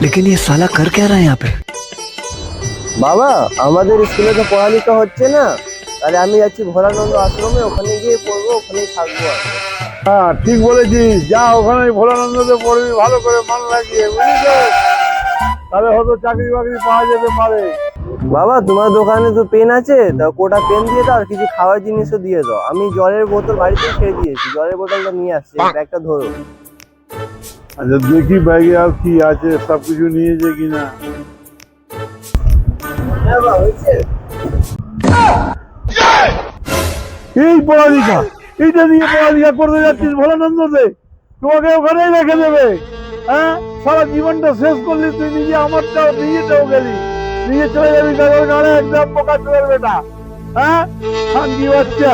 लेकिन ये साला कर क्या रहा है यहाँ पे? বাবা, আমাদের স্কুলে তো পড়ালেখা হচ্ছে না, তাহলে আমি যাচ্ছি ভোলানন্দ আশ্রমে, ওখানে গিয়ে পড়বো, ওখানেই থাকবো আর। হ্যাঁ, ঠিক বলেছিস। যা, ওখানে ভোলানন্দতে পড়বি ভালো করে মন লাগিয়ে, বুঝলি তো? তাহলে হয়তো চাকরি বাকরি পাওয়া যেতে পারে। বাবা, তোমার দোকানে তো পেন আছে, তা কোটা পেন দিয়ে দাও আর কিছু খাওয়ার জিনিসও দিয়ে দাও। আমি জলের বোতল বাড়িতে ছেড়ে দিয়েছি, জলের বোতলটা নিয়ে আসছি, ব্যাগটা ধরো। আচ্ছা, দেখি ব্যাগে আর কি আছে, সবকিছু নিয়েছে কিনা। এই পড়ালেখা, এইটা দিয়ে পড়ালেখা করতে যাচ্ছিস ভোলানন্দতে? তোমাকে ওখানেই রেখে দেবে। হ্যাঁ, সারা জীবনটা শেষ করলি তুই নিজে, আমারটাও নিজেটাও গেলি, নিজে চলে যাবি কারণ গাড়ে, একদম বোকা চলে বেটা। হ্যাঁ, শান্তি বাচ্চা।